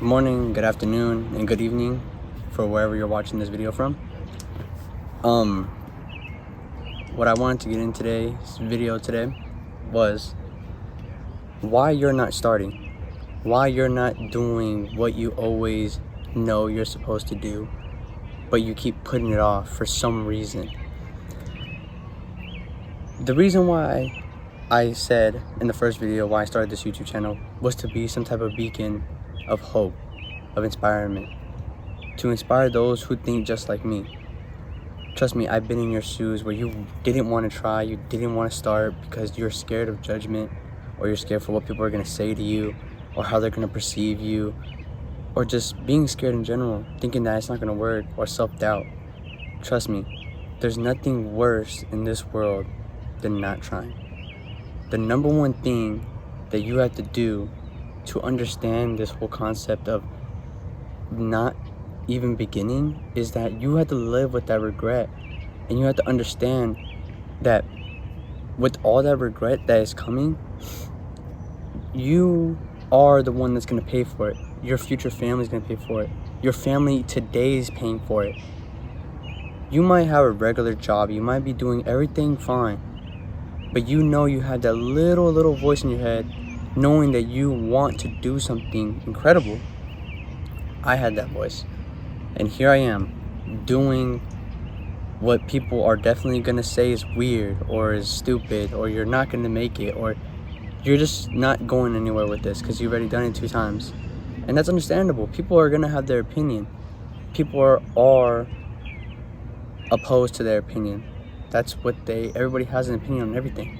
morning, good afternoon, and good evening for wherever you're watching this video from. What I wanted to get in today's video was why you're not starting, why you're not doing what you always know you're supposed to do, but you keep putting it off for some reason. The reason why I said in the first video why I started this YouTube channel was to be some type of beacon of hope, of inspirement, to inspire those who think just like me. Trust me, I've been in your shoes where you didn't want to try, you didn't want to start because you're scared of judgment, or you're scared for what people are going to say to you, or how they're going to perceive you, or just being scared in general, thinking that it's not going to work, or self-doubt. Trust me, there's nothing worse in this world than not trying. The number one thing that you have to do to understand this whole concept of not even beginning is that you have to live with that regret, and you have to understand that with all that regret that is coming, you are the one that's going to pay for it. Your future family is going to pay for it. Your family today is paying for it. You might have a regular job, you might be doing everything fine, but you know you have that little voice in your head knowing that you want to do something incredible. I had that voice, and here I am doing what people are definitely gonna say is weird or is stupid, or you're not gonna make it, or you're just not going anywhere with this because you've already done it 2 times. And that's understandable. People are gonna have their opinion. People are opposed to their opinion. That's what everybody has an opinion on everything.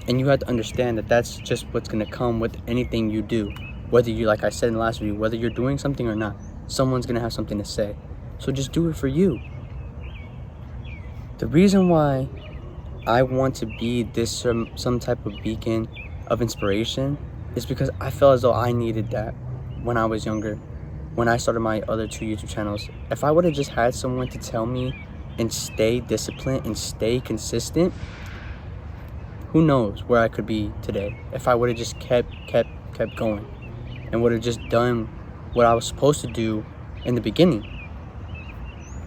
And you have to understand that that's just what's gonna come with anything you do. Whether you, like I said in the last video, whether you're doing something or not, someone's gonna have something to say. So just do it for you. The reason why I want to be this some type of beacon of inspiration is because I felt as though I needed that when I was younger, when I started my other 2 YouTube channels. If I would have just had someone to tell me and stay disciplined and stay consistent, who knows where I could be today if I would have just kept going and would have just done what I was supposed to do in the beginning.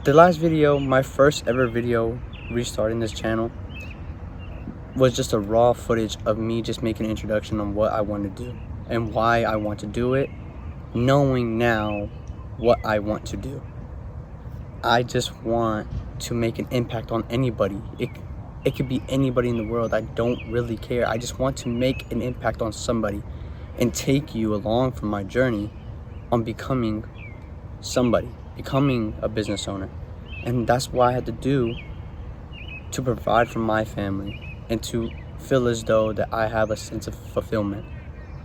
The last video, my first ever video restarting this channel, was just a raw footage of me just making an introduction on what I want to do and why I want to do it, knowing now what I want to do. I just want to make an impact on anybody. It could be anybody in the world. I don't really care. I just want to make an impact on somebody and take you along for my journey on becoming somebody, becoming a business owner. And that's what I had to do to provide for my family and to feel as though that I have a sense of fulfillment.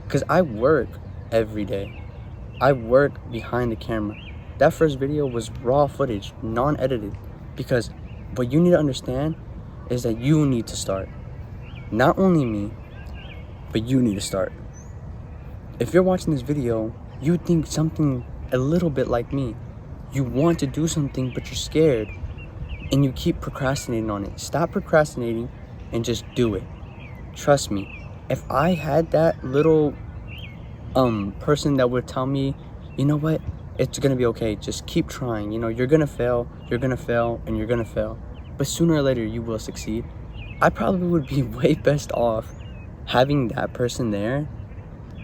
Because I work every day. I work behind the camera. That first video was raw footage, non-edited, because what you need to understand is that you need to start. Not only me, but you need to start. If you're watching this video, you think something a little bit like me. You want to do something, but you're scared, and you keep procrastinating on it. Stop procrastinating and just do it. Trust me, if I had that little person that would tell me, you know what, it's gonna be okay, just keep trying, you know, you're gonna fail, and you're gonna fail, but sooner or later you will succeed, I probably would be way best off having that person there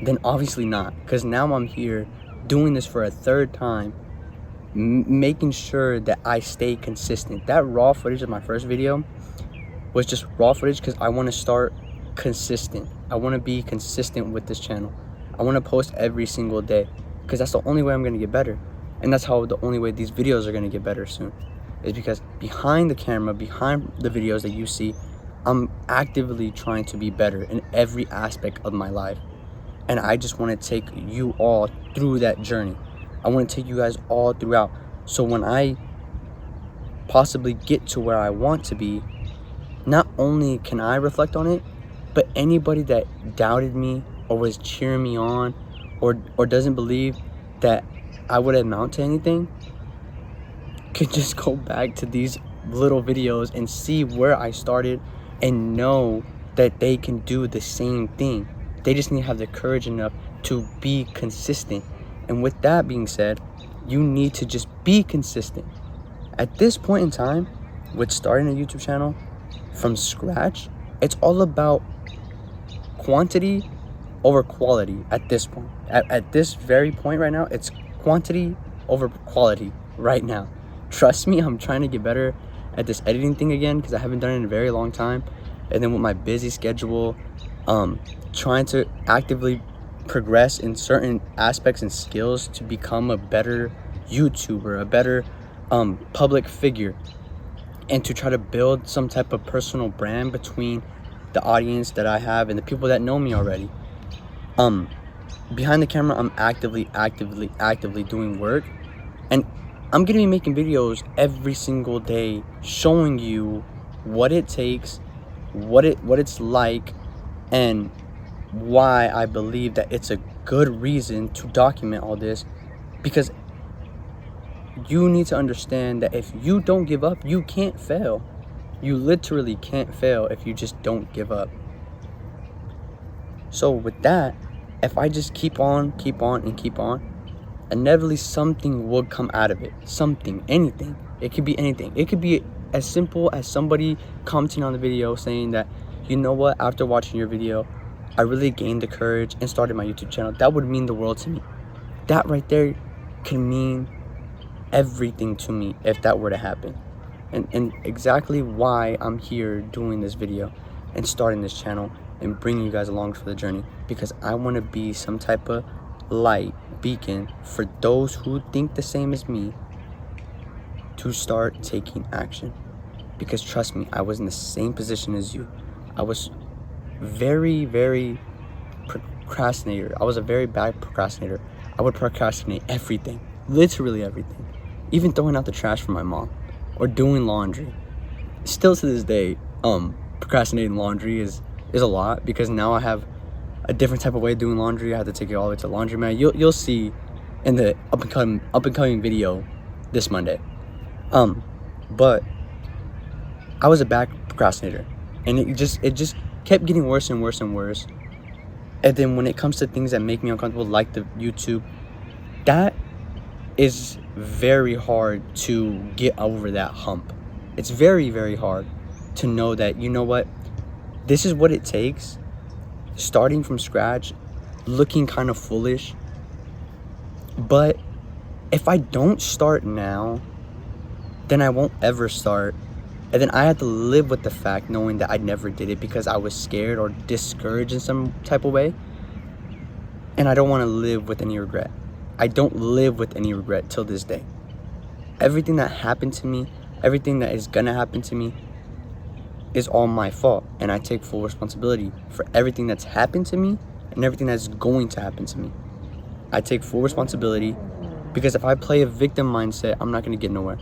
than obviously not. Because now I'm here doing this for a 3rd time, making sure that I stay consistent. That raw footage of my first video was just raw footage because I want to start consistent. I want to be consistent with this channel. I want to post every single day because that's the only way I'm going to get better. And that's how the only way these videos are going to get better soon, is because behind the camera, behind the videos that you see, I'm actively trying to be better in every aspect of my life. And I just want to take you all through that journey. I want to take you guys all throughout. So when I possibly get to where I want to be, not only can I reflect on it, but anybody that doubted me or was cheering me on or doesn't believe that I would amount to anything could just go back to these little videos and see where I started and know that they can do the same thing. They just need to have the courage enough to be consistent And with that being said, you need to just be consistent. At this point in time, with starting a YouTube channel from scratch, it's all about quantity over quality at this point. At this very point right now, it's quantity over quality right now. Trust me, I'm trying to get better at this editing thing again because I haven't done it in a very long time. And then with my busy schedule, trying to actively progress in certain aspects and skills to become a better YouTuber, a better public figure, and to try to build some type of personal brand between the audience that I have and the people that know me already. Behind the camera, I'm actively doing work, and I'm gonna be making videos every single day showing you what it takes, what it's like, and why I believe that it's a good reason to document all this, because you need to understand that if you don't give up, you can't fail. You literally can't fail if you just don't give up. So with that, if I just keep on, inevitably something would come out of it. Something, anything. It could be anything. It could be as simple as somebody commenting on the video saying that, you know what, after watching your video, I really gained the courage and started my YouTube channel. That would mean the world to me. That right there can mean everything to me if that were to happen. And exactly why I'm here doing this video and starting this channel and bringing you guys along for the journey, because I want to be some type of light beacon for those who think the same as me to start taking action. Because trust me, I was in the same position as you. I was very procrastinator. I was a very bad procrastinator. I would procrastinate everything, literally everything, even throwing out the trash for my mom or doing laundry. Still to this day, procrastinating laundry is a lot, because now I have a different type of way of doing laundry. I have to take it all the way to the laundromat. You'll see in the up and coming video this Monday. But I was a bad procrastinator, and it just kept getting worse and worse and worse. And then when it comes to things that make me uncomfortable, like the YouTube, that is very hard to get over that hump. It's very hard to know that, you know what, this is what it takes, starting from scratch, looking kind of foolish. But if I don't start now, then I won't ever start. And then I had to live with the fact knowing that I never did it because I was scared or discouraged in some type of way. And I don't want to live with any regret. I don't live with any regret till this day. Everything that happened to me, everything that is gonna happen to me is all my fault. And I take full responsibility for everything that's happened to me and everything that's going to happen to me. I take full responsibility, because if I play a victim mindset, I'm not gonna get nowhere.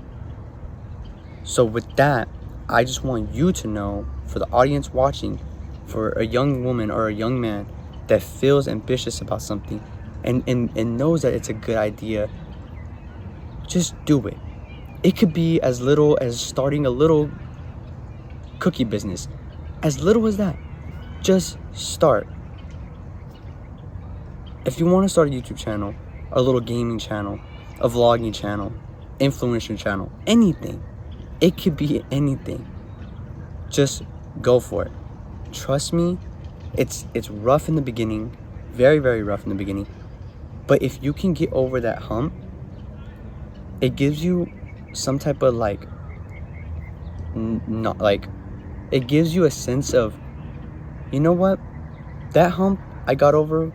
So with that, I just want you to know, for the audience watching, for a young woman or a young man that feels ambitious about something and knows that it's a good idea, just do it. It could be as little as starting a little cookie business. As little as that. Just start. If you want to start a YouTube channel, a little gaming channel, a vlogging channel, influencer channel, anything, it could be anything. Just go for it. Trust me, it's rough in the beginning, very rough in the beginning. But if you can get over that hump, it gives you some type of it gives you a sense of, you know what, that hump I got over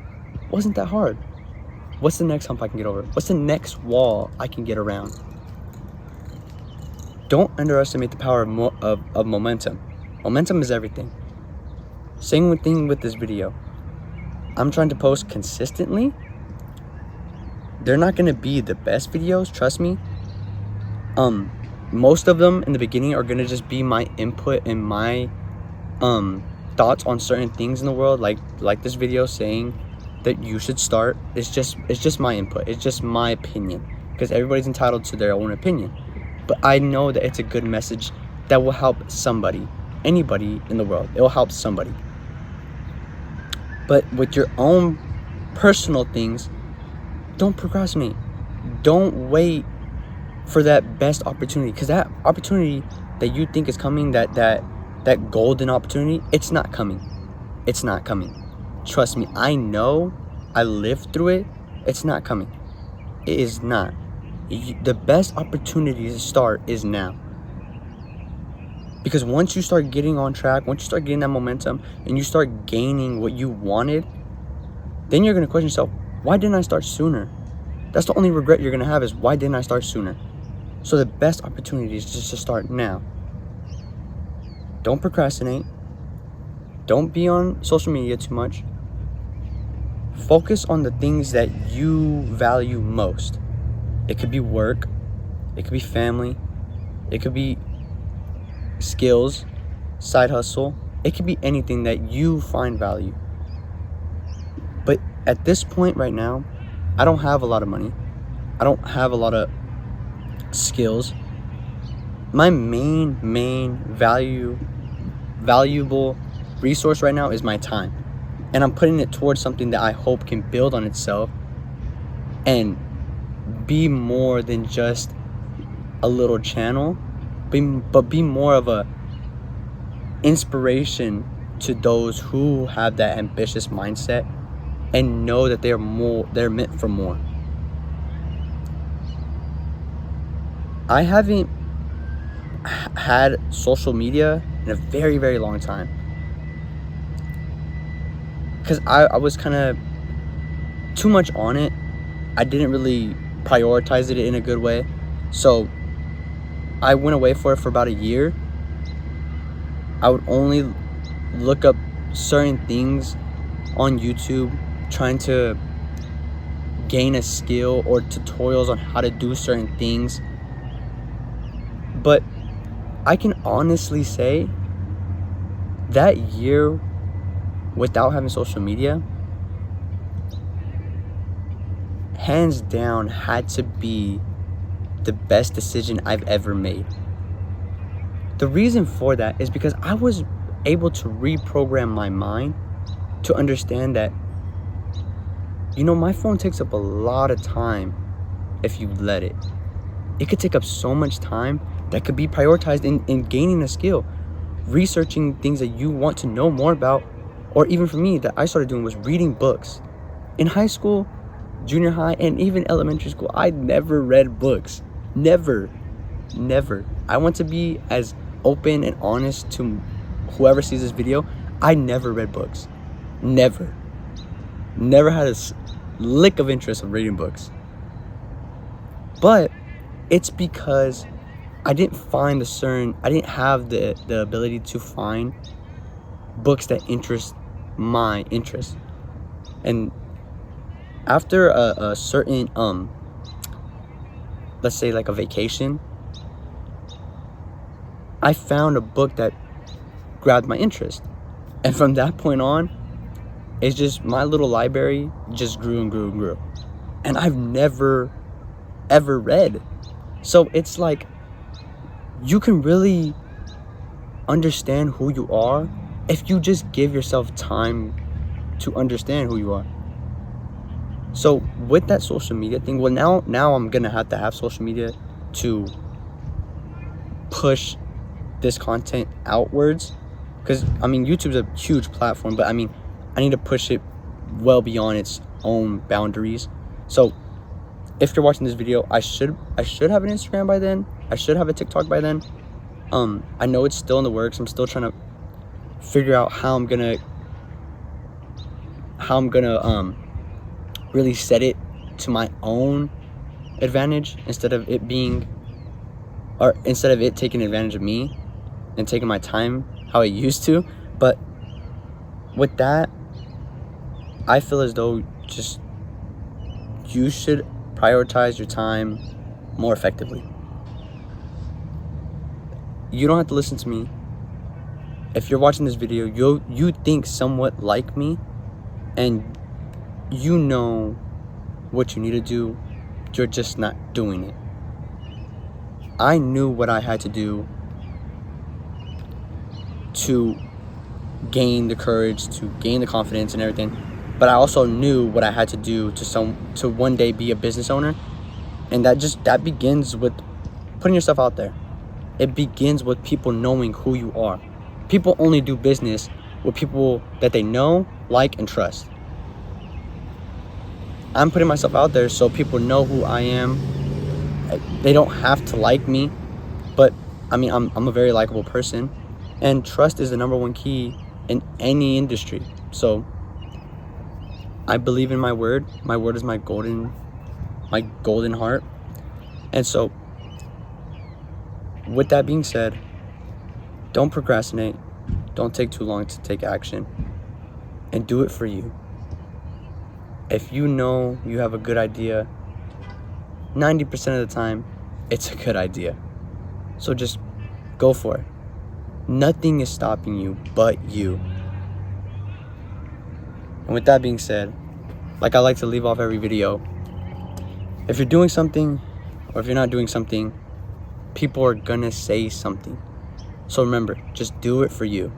wasn't that hard. What's the next hump I can get over? What's the next wall I can get around? Don't underestimate the power of momentum. Momentum is everything. Same thing with this video. I'm trying to post consistently. They're not going to be the best videos, trust me. Most of them in the beginning are going to just be my input and my thoughts on certain things in the world, like this video saying that you should start. It's just my input. It's just my opinion, because everybody's entitled to their own opinion. But I know that it's a good message that will help somebody, anybody in the world. It will help somebody. But with your own personal things, don't procrastinate. Don't wait for that best opportunity, because that opportunity that you think is coming, that golden opportunity, it's not coming. It's not coming. Trust me, I know. I lived through it. It's not coming. It is not. The best opportunity to start is now. Because once you start getting on track, once you start getting that momentum, and you start gaining what you wanted, then you're going to question yourself, why didn't I start sooner? That's the only regret you're going to have, is why didn't I start sooner? So the best opportunity is just to start now. Don't procrastinate. Don't be on social media too much. Focus on the things that you value most. It could be work. It could be family. It could be skills, side hustle. It could be anything that you find value. But at this point right now, I don't have a lot of money. I don't have a lot of skills. My main valuable resource right now is my time. And I'm putting it towards something that I hope can build on itself and be more than just a little channel, but be more of a inspiration to those who have that ambitious mindset and know that they're meant for more. I haven't had social media in a very, very long time, because I was kind of too much on it. I didn't really prioritize it in a good way. So I went away for it for about a year. I would only look up certain things on YouTube, trying to gain a skill or tutorials on how to do certain things. But I can honestly say that year without having social media, hands down, had to be the best decision I've ever made. The reason for that is because I was able to reprogram my mind to understand that, my phone takes up a lot of time if you let it. It could take up so much time that could be prioritized in gaining a skill, researching things that you want to know more about. Or even for me, that I started doing was reading books. In high school, junior high, and even elementary school, I never read books. Never. I want to be as open and honest to whoever sees this video. I never read books. Never had a lick of interest in reading books. But it's because I didn't have the ability to find books that interest my interest. And after a certain let's say like a vacation, I found a book that grabbed my interest. And from that point on, it's just, my little library just grew and grew and grew. And I've never ever read. So it's like, you can really understand who you are if you just give yourself time to understand who you are. So with that social media thing, well, now I'm gonna have to have social media to push this content outwards, because YouTube's a huge platform, but I need to push it well beyond its own boundaries. So if you're watching this video, I should have an Instagram by then. I should have a TikTok by then. I know it's still in the works. I'm still trying to figure out how I'm gonna really set it to my own advantage, instead of it taking advantage of me and taking my time how it used to. But with that, I feel as though just you should prioritize your time more effectively. You don't have to listen to me. If you're watching this video, you think somewhat like me, and you know what you need to do, you're just not doing it. I knew what I had to do to gain the courage, to gain the confidence and everything. but I also knew what I had to do to one day be a business owner. And that begins with putting yourself out there. It begins with people knowing who you are. People only do business with people that they know, like, and trust. I'm putting myself out there so people know who I am. They don't have to like me, but I mean, I'm a very likable person, and trust is the number one key in any industry. So I believe in my word. My word is my golden heart. And so with that being said, don't procrastinate. Don't take too long to take action, and do it for you. If you know you have a good idea, 90% of the time, it's a good idea. So just go for it. Nothing is stopping you but you. And with that being said, like I like to leave off every video, if you're doing something or if you're not doing something, people are gonna say something. So remember, just do it for you.